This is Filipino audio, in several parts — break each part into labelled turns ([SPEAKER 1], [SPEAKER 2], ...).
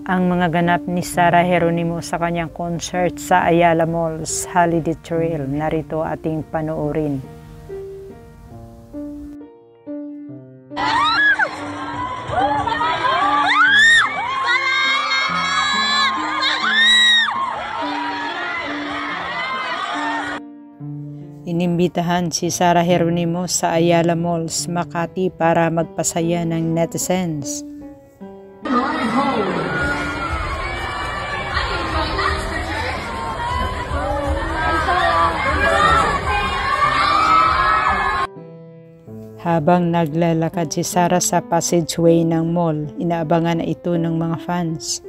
[SPEAKER 1] ang mga ganap ni Sarah Geronimo sa kanyang concert sa Ayala Malls Holiday Trail. Narito ating panoorin. Inimbitahan si Sarah Geronimo sa Ayala Malls, Makati para magpasaya ng netizens. Habang naglalakad si Sarah sa passageway ng mall, inaabangan na ito ng mga fans.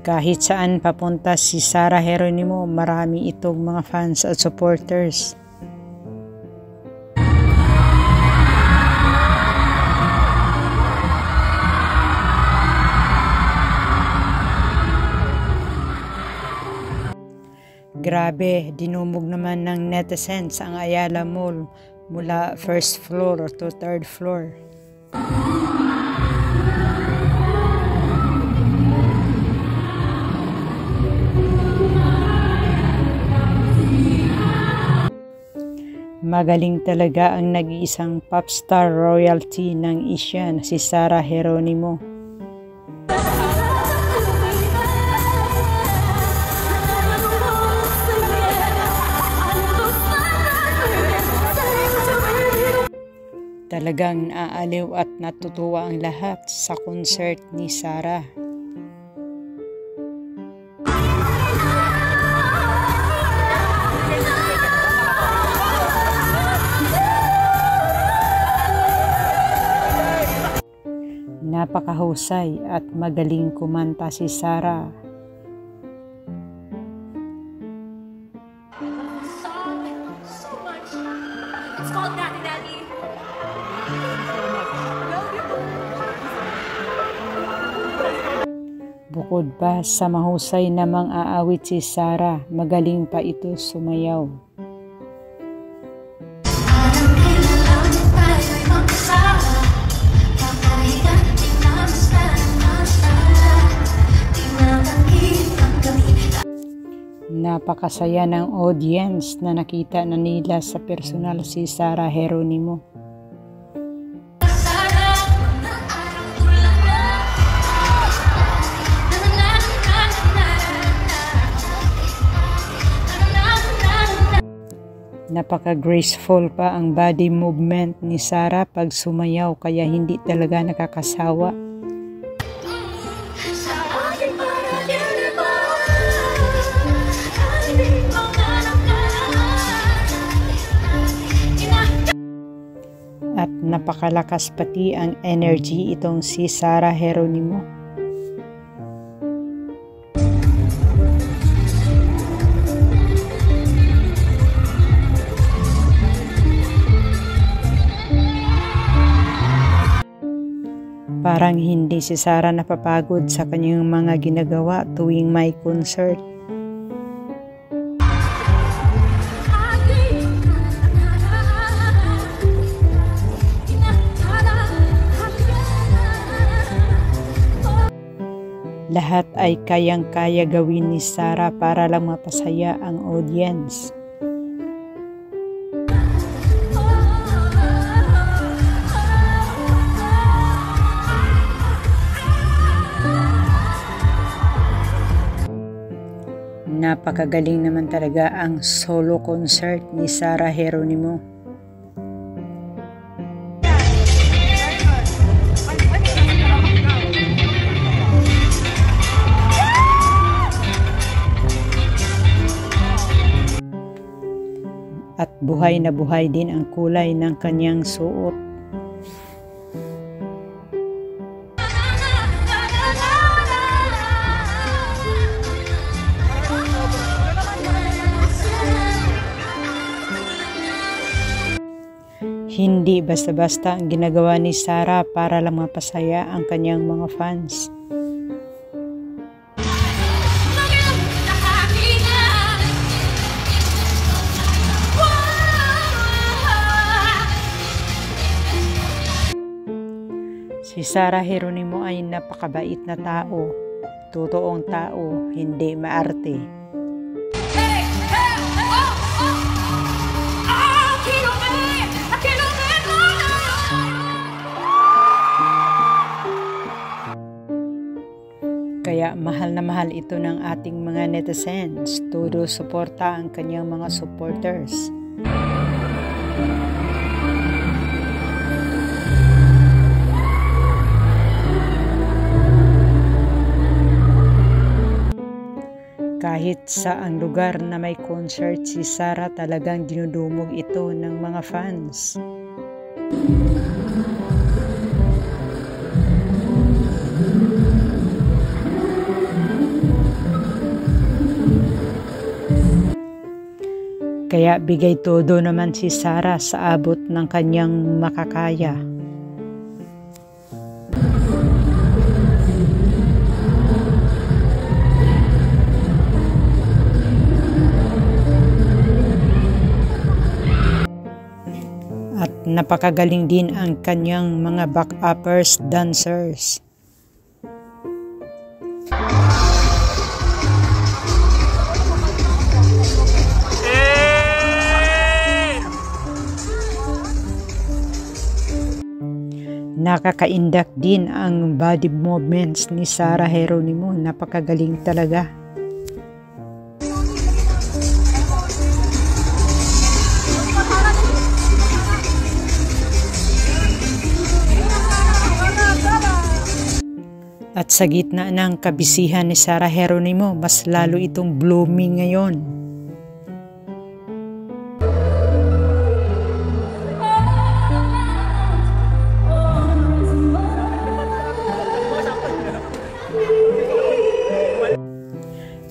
[SPEAKER 1] Kahit saan papunta si Sarah Geronimo, marami itong mga fans at supporters. Grabe, dinumog naman ng netizens ang Ayala Mall mula first floor to third floor. Magaling talaga ang nag-iisang popstar royalty ng Asia na si Sarah Geronimo. Talagang naaaliw at natutuwa ang lahat sa concert ni Sarah. Napakahusay at magaling kumanta si Sarah. Bukod pa sa mahusay namang aawit si Sarah, magaling pa ito sumayaw. Napakasaya ng audience na nakita na nila sa personal si Sarah Geronimo. Napaka-graceful pa ang body movement ni Sarah pag sumayaw, kaya hindi talaga nakakasawa. At napakalakas pati ang energy itong si Sarah Geronimo. Parang hindi si Sarah napapagod sa kanyang mga ginagawa tuwing may concert. Lahat ay kayang-kaya gawin ni Sarah para lang mapasaya ang audience. Napakagaling naman talaga ang solo concert ni Sarah Geronimo. At buhay na buhay din ang kulay ng kanyang suot. Hindi basta-basta ang ginagawa ni Sarah para lang mapasaya ang kanyang mga fans. Si Sarah Geronimo ay napakabait na tao, totoong tao, hindi maarte. Kaya mahal na mahal ito ng ating mga netizens, todo suporta ang kanyang mga supporters. Kahit sa ang lugar na may concert si Sarah, talagang dinudumog ito ng mga fans. Kaya bigay todo naman si Sarah sa abot ng kanyang makakaya. At napakagaling din ang kanyang mga back-uppers, dancers. Nakakaindak din ang body movements ni Sarah Geronimo, napakagaling talaga. At sa gitna ng kabisihan ni Sarah Geronimo, mas lalo itong blooming ngayon.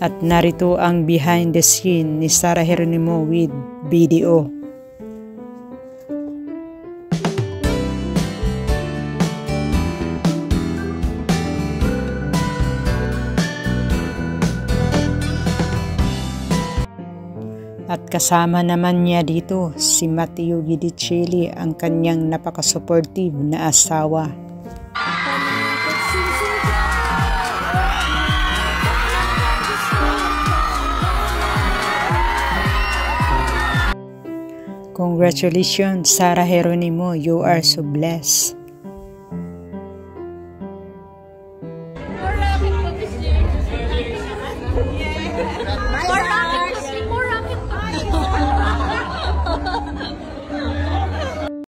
[SPEAKER 1] At narito ang behind the scene ni Sarah Geronimo with video. At kasama naman niya dito si Matteo Guidicelli, ang kanyang napaka-supportive na asawa. Congratulations, Sarah Geronimo, you are so blessed.